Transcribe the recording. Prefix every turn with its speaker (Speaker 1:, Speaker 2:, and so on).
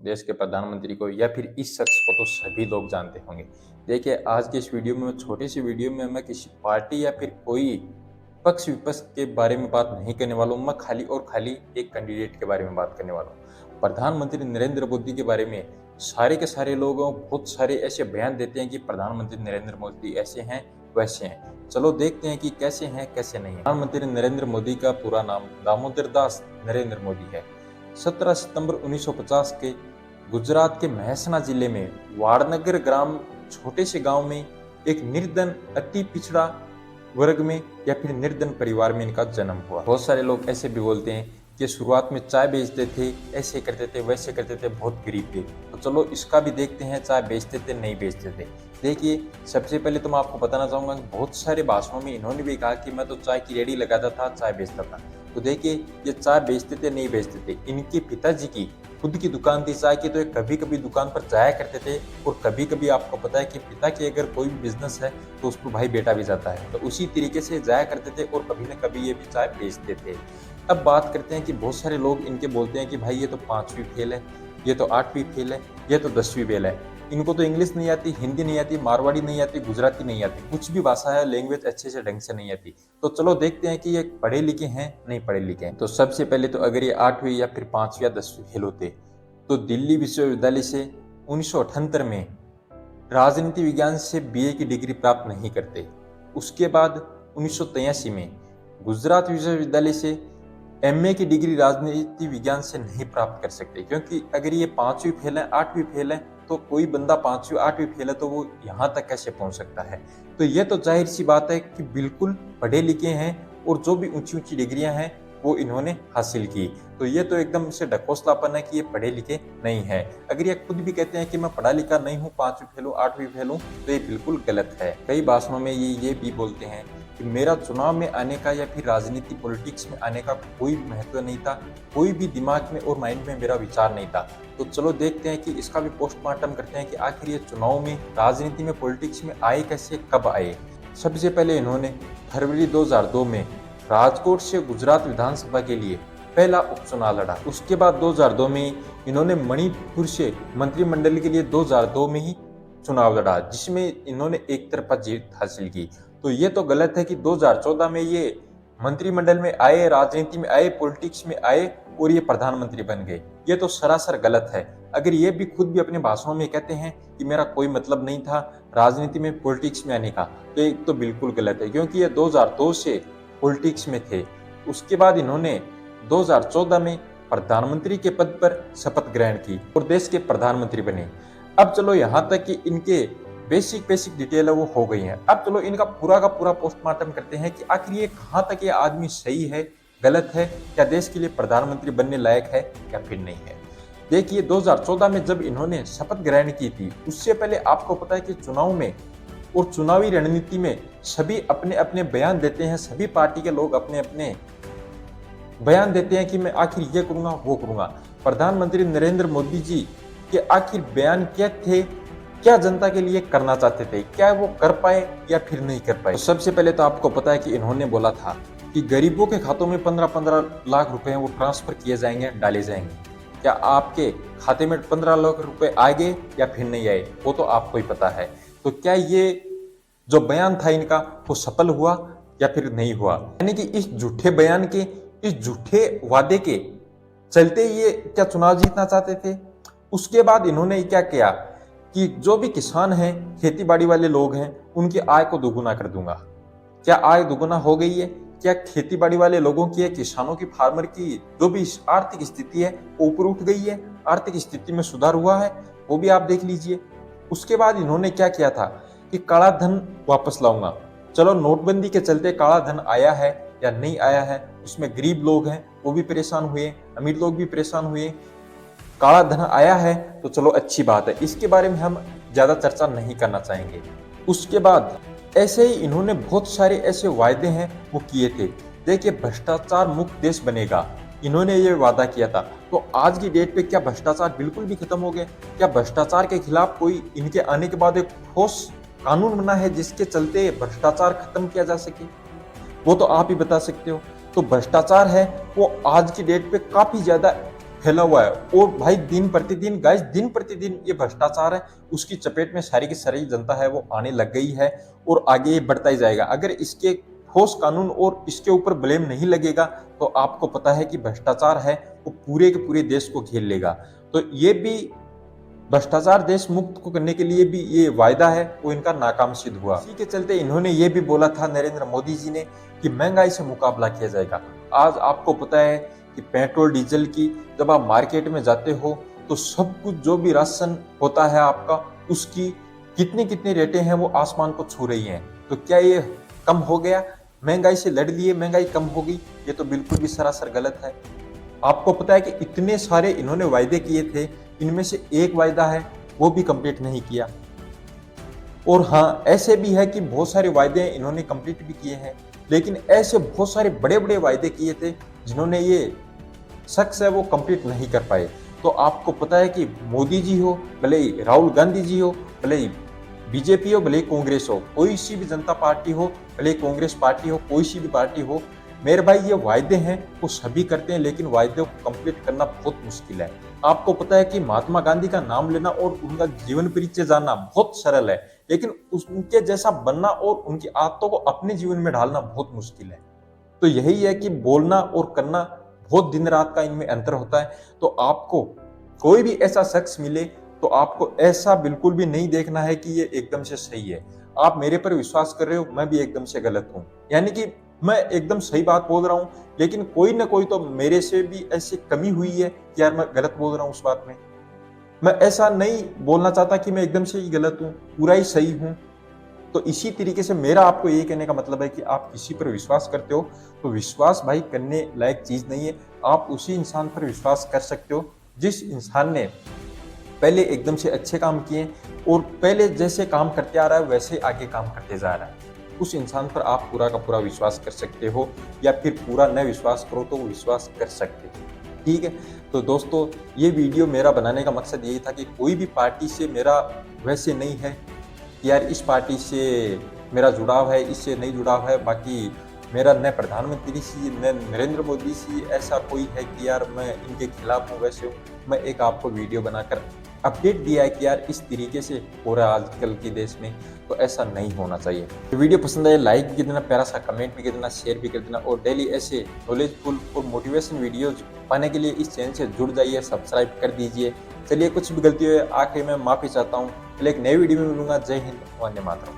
Speaker 1: देश के प्रधानमंत्री को या फिर इस शख्स को तो सभी लोग जानते होंगे। देखिए, आज की इस वीडियो में, छोटी सी वीडियो में, मैं किसी पार्टी या फिर कोई पक्ष विपक्ष के बारे में बात नहीं करने वाला हूँ। मैं खाली और खाली एक कैंडिडेट के बारे में बात करने वाला हूँ। प्रधानमंत्री नरेंद्र मोदी के बारे में सारे के सारे लोग बहुत सारे ऐसे बयान देते हैं कि प्रधानमंत्री नरेंद्र मोदी ऐसे हैं वैसे हैं। चलो देखते हैं कि कैसे हैं कैसे नहीं है। प्रधानमंत्री नरेंद्र मोदी का पूरा नाम दामोदर दास नरेंद्र मोदी है। 17 सितंबर 1950 के गुजरात के महसाणा जिले में वाड़नगर ग्राम छोटे से गांव में एक निर्धन अति पिछड़ा वर्ग में या फिर निर्धन परिवार में इनका जन्म हुआ। बहुत सारे लोग ऐसे भी बोलते हैं कि शुरुआत में चाय बेचते थे, ऐसे करते थे वैसे करते थे, बहुत गरीब थे। तो चलो इसका भी देखते हैं, चाय बेचते थे नहीं बेचते थे। देखिए, सबसे पहले तो मैं आपको बताना चाहूंगा कि बहुत सारे भाषणों में इन्होंने भी कहा कि मैं तो चाय की रेहड़ी लगाता था, चाय बेचता था। तो देखिए, ये चाय बेचते थे नहीं बेचते थे, इनके पिताजी की खुद की दुकान थी चाय की, तो ये कभी कभी दुकान पर जाया करते थे। और कभी कभी आपको पता है कि पिता की अगर कोई भी बिजनेस है तो उसको भाई बेटा भी जाता है, तो उसी तरीके से जाया करते थे और कभी न कभी ये भी चाय बेचते थे। अब बात करते हैं कि बहुत सारे लोग इनके बोलते हैं कि भाई ये तो 5वीं फेल है, ये तो 8वीं फेल है, ये तो 10वीं फेल है। इनको तो इंग्लिश नहीं आती, हिंदी नहीं आती, मारवाड़ी नहीं आती, गुजराती नहीं आती, कुछ भी भाषा है लैंग्वेज अच्छे से ढंग से नहीं आती। तो चलो देखते हैं कि ये पढ़े लिखे हैं नहीं पढ़े लिखे हैं। तो सबसे पहले तो अगर ये 8वीं या फिर 5वीं या 10वीं फेल होते तो दिल्ली विश्वविद्यालय से 1978 में राजनीति विज्ञान से बीए की डिग्री प्राप्त नहीं करते। उसके बाद 1983 में गुजरात विश्वविद्यालय से एमए की डिग्री राजनीति विज्ञान से नहीं प्राप्त कर सकते, क्योंकि अगर ये 5वीं फेल है 8वीं फेल है तो कोई बंदा 5वीं 8वीं फेल है तो वो यहाँ तक कैसे पहुंच सकता है। तो ये तो जाहिर सी बात है कि बिल्कुल पढ़े लिखे हैं और जो भी ऊंची ऊंची डिग्रियां हैं वो इन्होंने हासिल की। तो ये तो एकदम से ढकोसलापन है कि ये पढ़े लिखे नहीं है। अगर ये खुद भी कहते हैं कि मैं पढ़ा लिखा नहीं हूँ, 5वीं फेल हूँ 8वीं फेल हूँ, तो ये बिल्कुल गलत है। कई भाषणों में ये भी बोलते हैं कि मेरा चुनाव में आने का या फिर राजनीति पॉलिटिक्स में आने का कोई महत्व नहीं था, कोई भी दिमाग में और माइंड में मेरा विचार नहीं था। तो चलो देखते हैं कि इसका भी पोस्टमार्टम करते हैं कि आखिर ये चुनाव में, राजनीति में, पॉलिटिक्स में आए कैसे, कब आए। सबसे पहले इन्होंने फरवरी 2002 में राजकोट से गुजरात विधानसभा के लिए पहला उपचुनाव लड़ा। उसके बाद 2002 में इन्होंने मणिपुर से मंत्रिमंडल के लिए 2002 में ही चुनाव लड़ा, जिसमें इन्होंने एक तरफा जीत हासिल की। तो ये तो गलत है कि 2014 में ये मंत्रिमंडल में आए, राजनीति में आए, पॉलिटिक्स में आए और ये प्रधानमंत्री बन गए। ये तो सरासर गलत है। अगर ये भी खुद भी अपने भाषणों में कहते हैं कि मेरा कोई मतलब नहीं था राजनीति में, पॉलिटिक्स में आने का, तो ये तो बिल्कुल गलत है, क्योंकि ये 2002 से पॉलिटिक्स में थे। उसके बाद इन्होंने 2014 में प्रधानमंत्री के पद पर शपथ ग्रहण की और देश के प्रधानमंत्री बने। अब चलो यहाँ तक कि इनके बेसिक डिटेल है वो हो गई है। अब चलो इनका पूरा का पूरा पोस्टमार्टम करते हैं कि आखिर ये कहाँ तक ये आदमी सही है, गलत है, क्या देश के लिए प्रधानमंत्री बनने लायक है या फिर नहीं है। देखिए, 2014 में जब इन्होंने शपथ ग्रहण की थी, उससे पहले आपको पता है कि चुनाव में और चुनावी रणनीति में सभी अपने अपने बयान देते हैं, सभी पार्टी के लोग अपने अपने बयान देते हैं कि मैं आखिर ये करूंगा वो करूंगा। प्रधानमंत्री नरेंद्र मोदी जी के आखिर बयान क्या थे, क्या जनता के लिए करना चाहते थे, क्या वो कर पाए या फिर नहीं कर पाए। तो सबसे पहले तो आपको पता है कि इन्होंने बोला था कि गरीबों के खातों में 15-15 लाख रुपए वो ट्रांसफर किए जाएंगे, डाले जाएंगे। क्या आपके खाते में 15 लाख रुपए आए गए या फिर नहीं आए, वो तो आपको ही पता है। तो क्या ये जो बयान था इनका वो सफल हुआ या फिर नहीं हुआ। यानी कि इस झूठे बयान के, इस झूठे वादे के चलते ये क्या चुनाव जीतना चाहते थे। उसके बाद इन्होंने क्या किया कि जो भी किसान हैं, खेती बाड़ी वाले लोग हैं, उनकी आय को दोगुना कर दूंगा। क्या आय दोगुना हो गई है? क्या खेती बाड़ी वाले लोगों की, किसानों की, फार्मर की जो भी आर्थिक स्थिति है वो ऊपर उठ गई है? आर्थिक स्थिति में सुधार हुआ है? वो भी आप देख लीजिए। उसके बाद इन्होंने क्या किया था कि काला धन वापस लाऊंगा। चलो, नोटबंदी के चलते काला धन आया है या नहीं आया है, उसमें गरीब लोग हैं वो भी परेशान हुए, अमीर लोग भी परेशान हुए। काला धन आया है तो चलो अच्छी बात है, इसके बारे में हम ज्यादा चर्चा नहीं करना चाहेंगे। उसके बाद ऐसे ही इन्होंने बहुत सारे ऐसे वायदे हैं वो किए थे। देखिए, भ्रष्टाचार मुक्त देश बनेगा, इन्होंने ये वादा किया था। तो आज की डेट पे क्या भ्रष्टाचार बिल्कुल भी खत्म हो गया? क्या भ्रष्टाचार के खिलाफ कोई इनके आने के बाद एक ठोस कानून बना है जिसके चलते भ्रष्टाचार खत्म किया जा सके? वो तो आप ही बता सकते हो। तो भ्रष्टाचार है वो आज की डेट पे काफी ज्यादा फैला हुआ है। और भाई दिन प्रतिदिन गाइस, दिन प्रतिदिन ये भ्रष्टाचार है उसकी चपेट में सारी की सारी जनता है वो आने लग गई है और आगे ये बढ़ता ही जाएगा। अगर इसके ठोस कानून और इसके ऊपर ब्लेम नहीं लगेगा तो आपको पता है कि भ्रष्टाचार है वो पूरे के पूरे देश को घेर लेगा। तो ये भी भ्रष्टाचार देश मुक्त को करने के लिए भी ये वायदा है वो इनका नाकाम सिद्ध हुआ। इसी के चलते इन्होंने ये भी बोला था नरेंद्र मोदी जी ने कि महंगाई से मुकाबला किया जाएगा। आज आपको पता है कि पेट्रोल डीजल की जब आप मार्केट में जाते हो तो सब कुछ जो भी राशन होता है आपका उसकी कितनी कितनी रेटें हैं वो आसमान को छू रही हैं। तो क्या ये कम हो गया? महंगाई से लड़ लिए महंगाई कम हो गई? ये तो बिल्कुल भी सरासर गलत है। आपको पता है कि इतने सारे इन्होंने वायदे किए थे, इनमें से एक वायदा है वो भी कंप्लीट नहीं किया। और हाँ, ऐसे भी है कि बहुत सारे वायदे इन्होंने कंप्लीट भी किए हैं, लेकिन ऐसे बहुत सारे बड़े बड़े वायदे किए थे जिन्होंने ये शख्स है वो कंप्लीट नहीं कर पाए। तो आपको पता है कि मोदी जी हो, भले ही राहुल गांधी जी हो, भले ही बीजेपी हो, भले ही कांग्रेस हो, कोई सी भी जनता पार्टी हो, भले ही कांग्रेस पार्टी हो, कोई सी भी पार्टी हो, मेरे भाई ये वायदे हैं वो सभी करते हैं, लेकिन वायदे को कंप्लीट करना बहुत मुश्किल है। आपको पता है कि महात्मा गांधी का नाम लेना और उनका जीवन परिचय जानना बहुत सरल है, लेकिन उनके जैसा बनना और उनकी आदतों को अपने जीवन में ढालना बहुत मुश्किल है। तो यही है कि बोलना और करना बहुत दिन रात का इनमें अंतर होता है। तो आपको कोई भी ऐसा शख्स मिले तो आपको ऐसा बिल्कुल भी नहीं देखना है कि ये एकदम से सही है। आप मेरे पर विश्वास कर रहे हो, मैं भी एकदम से गलत हूं, यानी कि मैं एकदम सही बात बोल रहा हूं, लेकिन कोई ना कोई तो मेरे से भी ऐसी कमी हुई है कि यार मैं गलत बोल रहा हूं उस बात में। मैं ऐसा नहीं बोलना चाहता कि मैं एकदम से ही गलत हूं, पूरा ही सही हूं। तो इसी तरीके से मेरा आपको ये कहने का मतलब है कि आप किसी पर विश्वास करते हो तो विश्वास भाई करने लायक चीज नहीं है। आप उसी इंसान पर विश्वास कर सकते हो जिस इंसान ने पहले एकदम से अच्छे काम किए और पहले जैसे काम करते आ रहा है वैसे आगे काम करते जा रहा है। उस इंसान पर आप पूरा का पूरा विश्वास कर सकते हो, या फिर पूरा न विश्वास करो तो विश्वास कर सकते हो। ठीक है, तो दोस्तों ये वीडियो मेरा बनाने का मकसद यही था कि कोई भी पार्टी से मेरा वैसे नहीं है कि यार इस पार्टी से मेरा जुड़ाव है, इससे नहीं जुड़ाव है, बाकी मेरा न प्रधानमंत्री से न नरेंद्र मोदी से ऐसा कोई है कि यार मैं इनके खिलाफ हूँ वैसे हूँ। मैं एक आपको वीडियो बनाकर अपडेट दिया है कि यार इस तरीके से हो रहा है आजकल के देश में, तो ऐसा नहीं होना चाहिए। तो वीडियो पसंद आए लाइक भी कर देना, प्यारा सा कमेंट भी कर देना, शेयर भी कर देना, और डेली ऐसे नॉलेजफुल और मोटिवेशन वीडियोज पाने के लिए इस चैनल से जुड़ जाइए, सब्सक्राइब कर दीजिए। चलिए, कुछ भी गलती हुई आखिर में माफ़ी चाहता हूँ। एक नई वीडियो में मिलूंगा। जय हिंद, वंदे मातरम।